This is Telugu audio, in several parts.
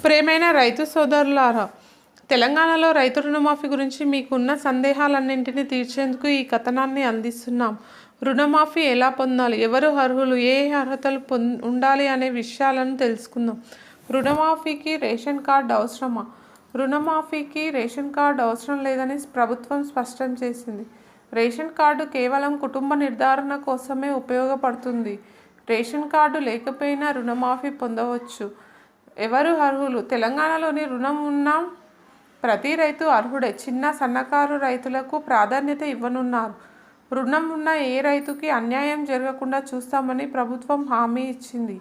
ప్రియమైన రైతు సోదరులారా, తెలంగాణలో రైతు రుణమాఫీ గురించి మీకున్న సందేహాలన్నింటినీ తీర్చేందుకు ఈ కథనాన్ని అందిస్తున్నాం. రుణమాఫీ ఎలా పొందాలి, ఎవరు అర్హులు, ఏ అర్హతలు ఉండాలి అనే విషయాలను తెలుసుకుందాం. రుణమాఫీకి రేషన్ కార్డు అవసరమా? రుణమాఫీకి రేషన్ కార్డు అవసరం లేదని ప్రభుత్వం స్పష్టం చేసింది. రేషన్ కార్డు కేవలం కుటుంబ నిర్ధారణ కోసమే ఉపయోగపడుతుంది. రేషన్ కార్డు లేకపోయినా రుణమాఫీ పొందవచ్చు. ఎవరు అర్హులు? తెలంగాణలోని రుణం ఉన్న ప్రతి రైతు అర్హుడే. చిన్న సన్నకారు రైతులకు ప్రాధాన్యత ఇవ్వనున్నారు. రుణం ఉన్న ఏ రైతుకి అన్యాయం జరగకుండా చూస్తామని ప్రభుత్వం హామీ ఇచ్చింది.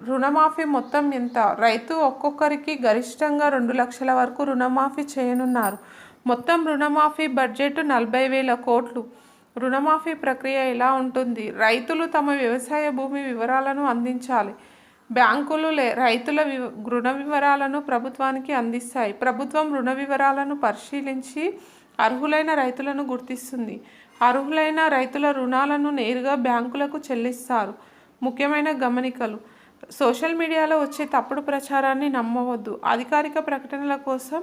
రుణమాఫీ మొత్తం ఎంత? రైతు ఒక్కొక్కరికి గరిష్టంగా 2 లక్షల వరకు రుణమాఫీ చేయనున్నారు. మొత్తం రుణమాఫీ బడ్జెట్ 40,000 కోట్లు. రుణమాఫీ ప్రక్రియ ఎలా ఉంటుంది? రైతులు తమ వ్యవసాయ భూమి వివరాలను అందించాలి. బ్యాంకులు రైతుల రుణ వివరాలను ప్రభుత్వానికి అందిస్తాయి. ప్రభుత్వం రుణ వివరాలను పరిశీలించి అర్హులైన రైతులను గుర్తిస్తుంది. అర్హులైన రైతుల రుణాలను నేరుగా బ్యాంకులకు చెల్లిస్తారు. ముఖ్యమైన గమనికలు: సోషల్ మీడియాలో వచ్చే తప్పుడు ప్రచారాన్ని నమ్మవద్దు. అధికారిక ప్రకటనల కోసం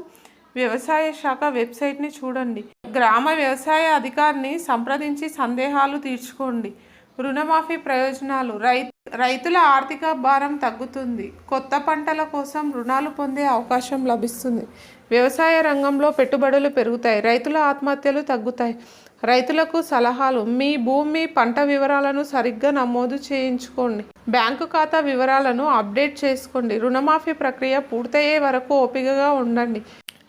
వ్యవసాయ శాఖ వెబ్సైట్ని చూడండి. గ్రామ వ్యవసాయ అధికారిని సంప్రదించి సందేహాలు తీర్చుకోండి. రుణమాఫీ ప్రయోజనాలు: రైతుల ఆర్థిక భారం తగ్గుతుంది. కొత్త పంటల కోసం రుణాలు పొందే అవకాశం లభిస్తుంది. వ్యవసాయ రంగంలో పెట్టుబడులు పెరుగుతాయి. రైతుల ఆత్మహత్యలు తగ్గుతాయి. రైతులకు సలహాలు: మీ భూమి, పంట వివరాలను సరిగ్గా నమోదు చేయించుకోండి. బ్యాంకు ఖాతా వివరాలను అప్డేట్ చేసుకోండి. రుణమాఫీ ప్రక్రియ పూర్తయ్యే వరకు ఓపికగా ఉండండి.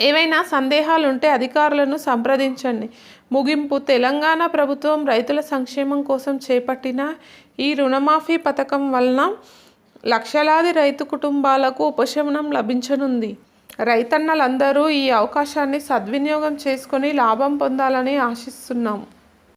ఏవైనా సందేహాలుంటే అధికారులను సంప్రదించండి. ముగింపు: తెలంగాణ ప్రభుత్వం రైతుల సంక్షేమం కోసం చేపట్టిన ఈ రుణమాఫీ పథకం వలన లక్షలాది రైతు కుటుంబాలకు ఉపశమనం లభించనుంది. రైతన్నలందరూ ఈ అవకాశాన్ని సద్వినియోగం చేసుకొని లాభం పొందాలని ఆశిస్తున్నాము.